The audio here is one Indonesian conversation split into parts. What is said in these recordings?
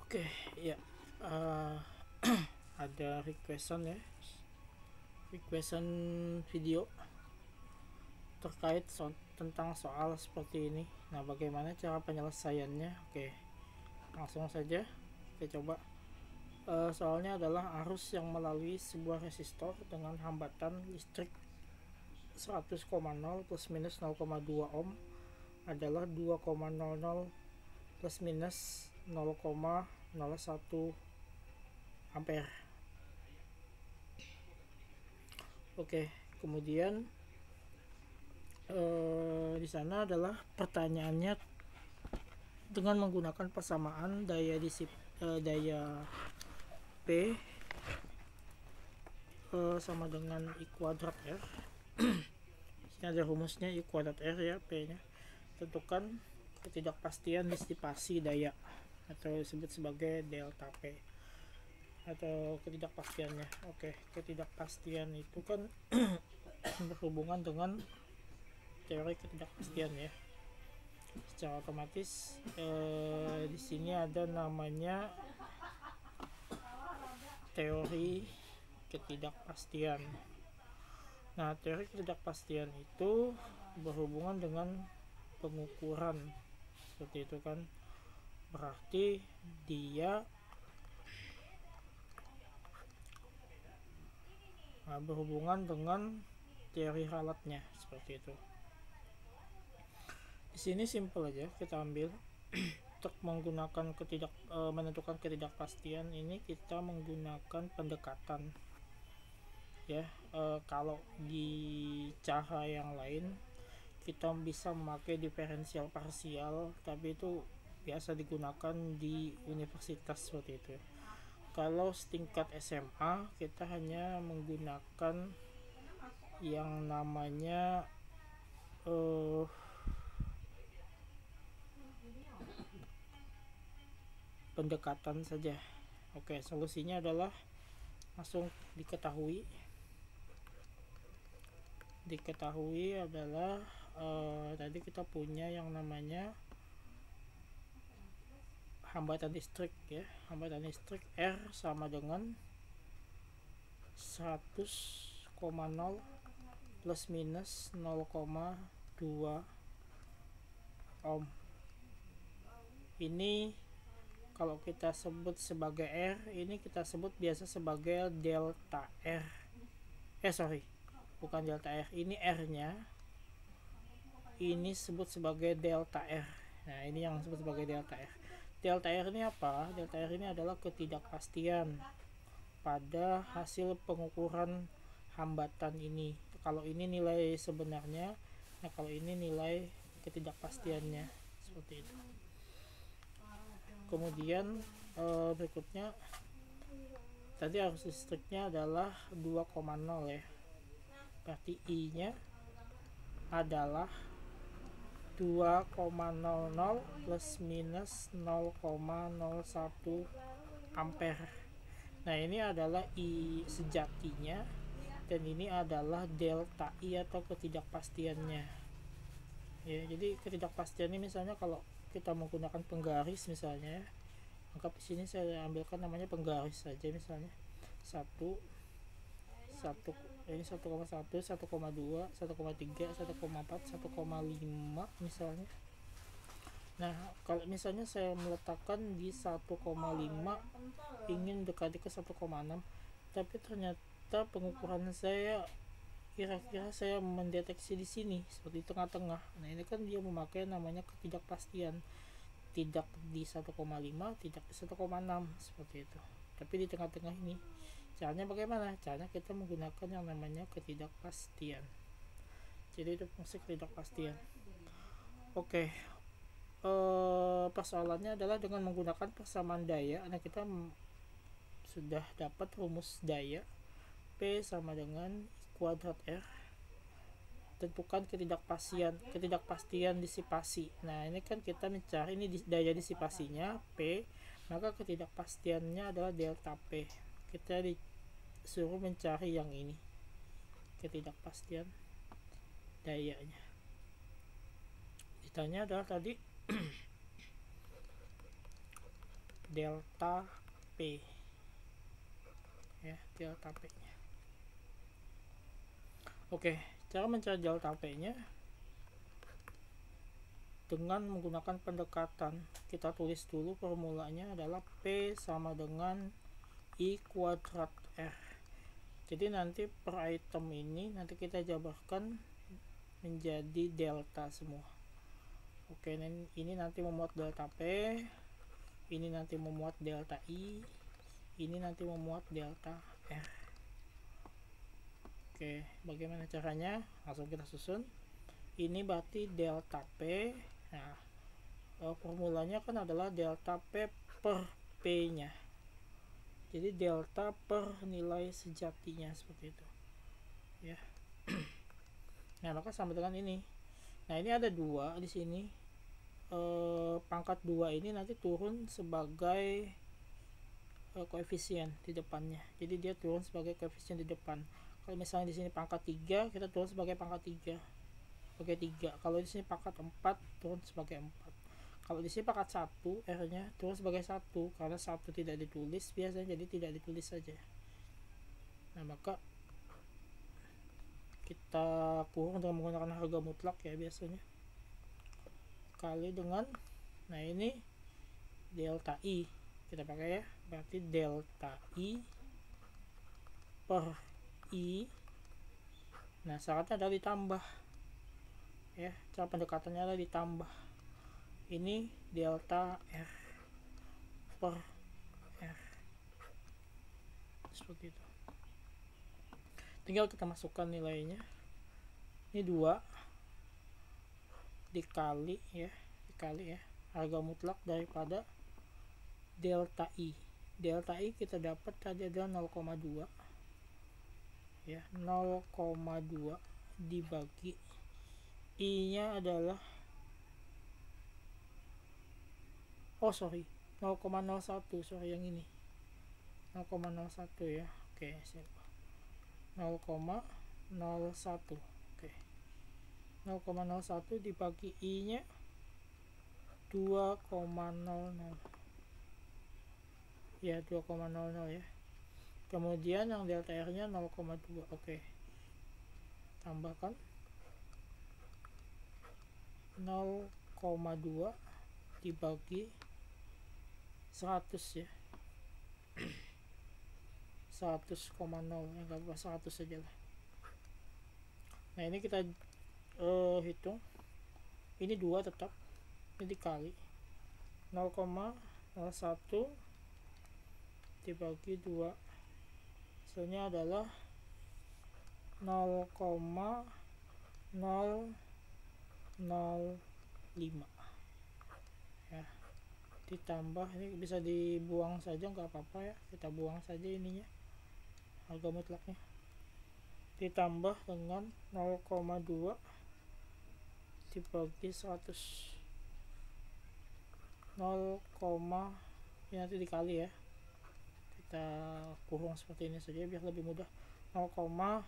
Oke, ya. eh, ada requestan video terkait tentang soal seperti ini. Nah, bagaimana cara penyelesaiannya? Oke, langsung saja kita coba. Soalnya adalah arus yang melalui sebuah resistor dengan hambatan listrik 100,0 plus minus 0,2 ohm adalah 2,00 plus minus 0,01 ampere. Oke, kemudian di sana adalah pertanyaannya dengan menggunakan persamaan daya P sama dengan I kuadrat R. Ini ada rumusnya I kuadrat R ya, P nya. Tentukan ketidakpastian disipasi daya atau disebut sebagai delta P atau ketidakpastiannya. Oke, ketidakpastian itu kan berhubungan dengan teori ketidakpastian ya. Secara otomatis di sini ada namanya teori ketidakpastian. Nah, teori ketidakpastian itu berhubungan dengan pengukuran seperti itu kan. Berarti dia berhubungan dengan teori ralatnya seperti itu. Di sini simple aja kita ambil untuk menggunakan menentukan ketidakpastian ini kita menggunakan pendekatan ya. Kalau di cara yang lain kita bisa memakai diferensial parsial, tapi itu biasa digunakan di universitas seperti itu. Kalau setingkat SMA kita hanya menggunakan yang namanya pendekatan saja. Oke, solusinya adalah langsung diketahui adalah tadi kita punya yang namanya hambatan listrik ya. Hambatan listrik R sama dengan 100,0 plus minus 0,2 ohm. Ini kalau kita sebut sebagai R, ini kita sebut biasa sebagai delta R. Bukan delta R, ini R nya ini sebut sebagai delta R. Nah, ini yang disebut sebagai delta R. Delta R ini apa? Delta R ini adalah ketidakpastian pada hasil pengukuran hambatan ini. Kalau ini nilai sebenarnya, nah kalau ini nilai ketidakpastiannya seperti itu. Kemudian berikutnya tadi arus listriknya adalah 2,0 ya. Berarti I nya adalah 2,00 plus minus 0,01 ampere. Nah, ini adalah I sejatinya dan ini adalah delta I atau ketidakpastiannya ya. Jadi ketidakpastian ini misalnya kalau kita menggunakan penggaris misalnya, anggap di sini saya ambilkan namanya penggaris saja, misalnya 1 ini 1,1, 1,2, 1,3, 1,4, 1,5 misalnya. Nah, kalau misalnya saya meletakkan di 1,5 ingin dekati ke 1,6, tapi ternyata pengukuran saya kira-kira saya mendeteksi di sini seperti tengah-tengah. Nah, ini kan dia memakai namanya ketidakpastian, tidak di 1,5, tidak di 1,6 seperti itu, tapi di tengah-tengah ini. Caranya bagaimana? Caranya kita menggunakan yang namanya ketidakpastian. Jadi itu fungsi ketidakpastian. Oke, persoalannya adalah dengan menggunakan persamaan daya. Nah, kita sudah dapat rumus daya P sama dengan kuadrat R. Tentukan ketidakpastian disipasi. Nah, ini kan kita mencari ini daya disipasinya P, maka ketidakpastiannya adalah delta P. Kita disuruh mencari yang ini, ketidakpastian dayanya. Ditanya adalah tadi delta P ya, delta P nya. Oke, cara mencari delta P nya dengan menggunakan pendekatan. Kita tulis dulu formulanya adalah P sama dengan I kuadrat R. Jadi nanti per item ini nanti kita jabarkan menjadi delta semua. Oke, ini nanti memuat delta P, ini nanti memuat delta I, ini nanti memuat delta R. Oke, bagaimana caranya? Langsung kita susun. Ini berarti delta P. Nah, formulanya kan adalah delta P per P nya. Jadi delta per nilai sejatinya seperti itu ya. Nah, maka sama dengan ini. Nah, ini ada 2 di sini. Pangkat 2 ini nanti turun sebagai koefisien di depannya. Jadi dia turun sebagai koefisien di depan. Kalau misalnya di sini pangkat 3, kita turun sebagai pangkat 3. Sebagai 3. Kalau di sini pangkat 4, turun sebagai 4. Kalau di sini pangkat 1, R-nya turun sebagai 1 karena 1 tidak ditulis biasanya, jadi tidak ditulis saja. Nah, maka kita kurang dengan menggunakan harga mutlak ya biasanya. Kali dengan, nah ini delta I kita pakai ya, berarti delta I per I. Nah, syaratnya adalah ditambah ya, cara pendekatannya adalah ditambah. Ini delta R per R seperti itu. Tinggal kita masukkan nilainya. Ini 2 dikali ya, harga mutlak daripada delta I. Delta I kita dapat tadi adalah 0,2 ya, 0,2 dibagi I nya adalah 0,01, sorry yang ini 0,01 ya. Oke, siap. 0,01. Oke. 0,01 dibagi I nya 2,00 ya, 2,00 ya. Kemudian yang delta R nya 0,2. Oke, tambahkan 0,2 dibagi 100 ya. 100,0 ya, nggak apa 100 saja lah. Nah, ini kita hitung. Ini 2 tetap, ini dikali 0,01 dibagi 2, hasilnya adalah 0,005 ya. Ditambah, ini bisa dibuang saja nggak apa-apa ya, kita buang saja ininya, harga mutlaknya. Ditambah dengan 0,2 dibagi 100, 0, ini nanti dikali ya, kita kurung seperti ini saja biar lebih mudah. 0,002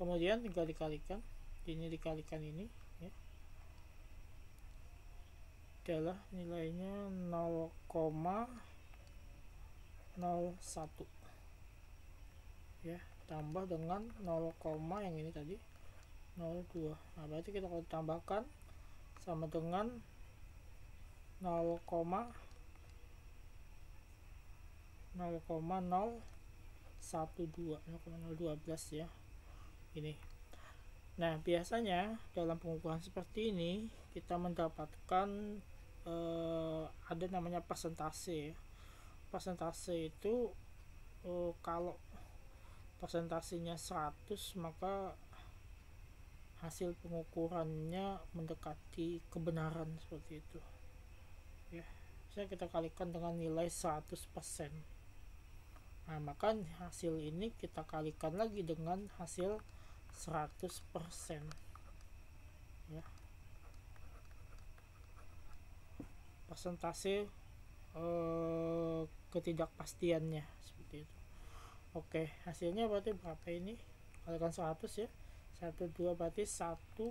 kemudian tinggal dikalikan, ini dikalikan ini ya, adalah nilainya 0,01 ya, tambah dengan 0, yang ini tadi 0,2. Nah, berarti kita kalau tambahkan sama dengan 0,012 ya ini. Nah, biasanya dalam pengukuran seperti ini kita mendapatkan ada namanya persentase. Persentase itu kalau persentasenya 100 maka hasil pengukurannya mendekati kebenaran seperti itu ya. Bisa kita kalikan dengan nilai 100%. Nah, maka hasil ini kita kalikan lagi dengan hasil 100% ya. persentase ketidakpastiannya seperti itu. Oke, hasilnya berarti berapa ini? Kalikan 100 ya. 12 berarti 1,2%.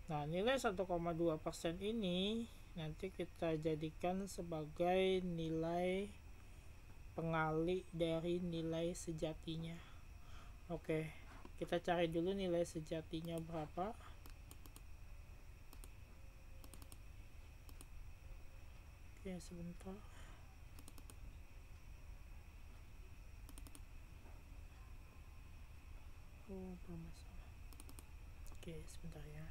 Nah, nilai 1,2% ini nanti kita jadikan sebagai nilai pengali dari nilai sejatinya. Oke, kita cari dulu nilai sejatinya berapa. Oke, sebentar. Oh, bermasalah. Oke, sebentar ya.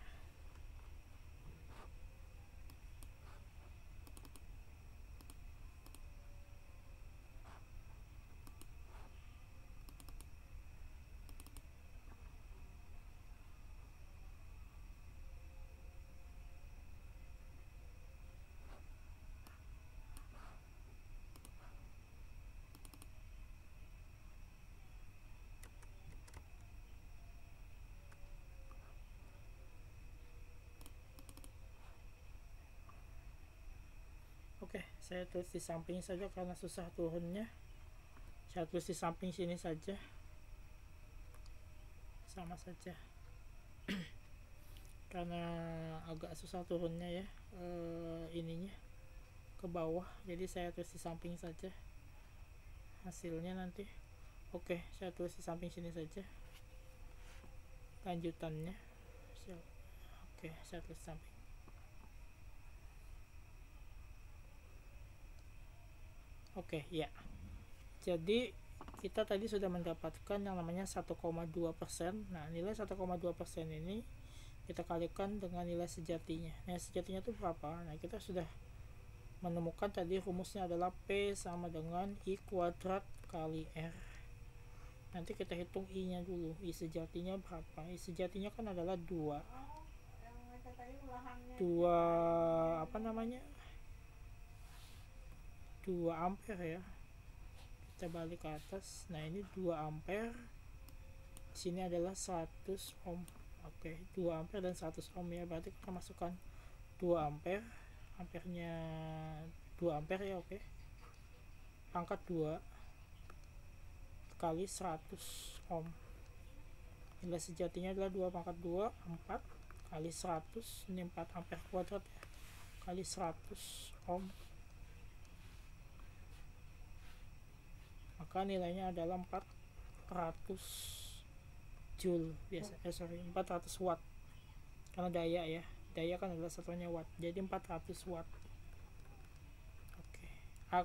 Oke, saya tulis di samping saja karena susah turunnya. Saya tulis di samping sini saja, sama saja. Karena agak susah turunnya ya, ininya ke bawah, jadi saya tulis di samping saja hasilnya nanti. Oke, saya tulis di samping sini saja lanjutannya. Oke, saya tulis di samping. Oke, ya. Jadi kita tadi sudah mendapatkan yang namanya 1,2%. Nah, nilai 1,2% ini kita kalikan dengan nilai sejatinya. Nilai sejatinya itu berapa? Nah, kita sudah menemukan tadi rumusnya adalah P sama dengan I kuadrat kali R. Nanti kita hitung I nya dulu. I sejatinya berapa? I sejatinya kan adalah 2 apa namanya, 2 ampere ya. Kita balik ke atas. Nah, ini 2 ampere. Sini adalah 100 ohm. Oke, 2 ampere dan 100 ohm ya. Berarti kita masukkan 2 ampere. Ampernya 2 ampere ya, oke. Pangkat 2 kali 100 ohm. Nilai sejatinya adalah 2 pangkat 2, 4 kali 100. Ini 4 ampere kuadrat ya. Kali 100 ohm. Maka nilainya adalah 400 joule biasa. 400 watt. Karena daya ya. Daya kan adalah satuannya watt. Jadi 400 watt. Oke. A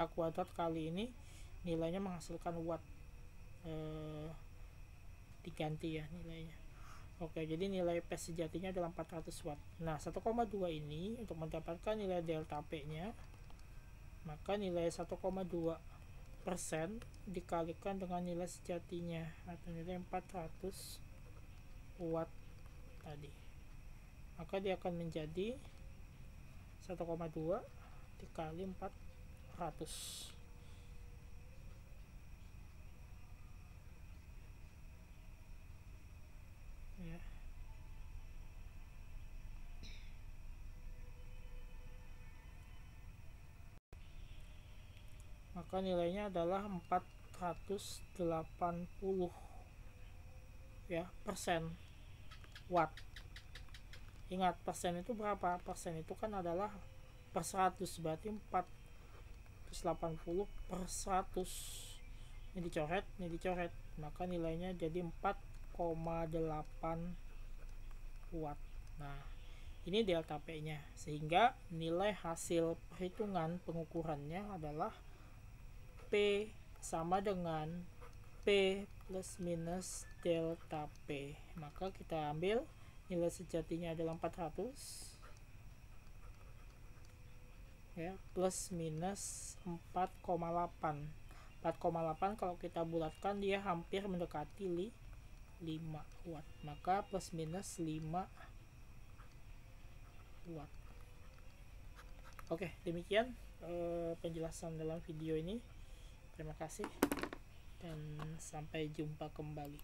kuadrat kali ini nilainya menghasilkan watt. Diganti ya nilainya. Oke, jadi nilai P sejatinya adalah 400 watt. Nah, 1,2 ini untuk mendapatkan nilai delta P-nya, maka nilai 1,2% dikalikan dengan nilai sejatinya atau nilai 400 watt tadi. Maka dia akan menjadi 1,2 dikali 400 ya. Maka nilainya adalah 480 ya persen watt. Ingat, persen itu berapa? Persen itu kan adalah per 100, berarti 480 per 100. Ini dicoret, maka nilainya jadi 4,8 watt. Nah, ini delta P nya, sehingga nilai hasil perhitungan pengukurannya adalah P sama dengan P plus minus delta P. Maka kita ambil nilai sejatinya adalah 400 ya, plus minus 4,8. 4,8 kalau kita bulatkan dia hampir mendekati 5 watt. Maka plus minus 5 watt. Oke, demikian penjelasan dalam video ini. Terima kasih dan sampai jumpa kembali.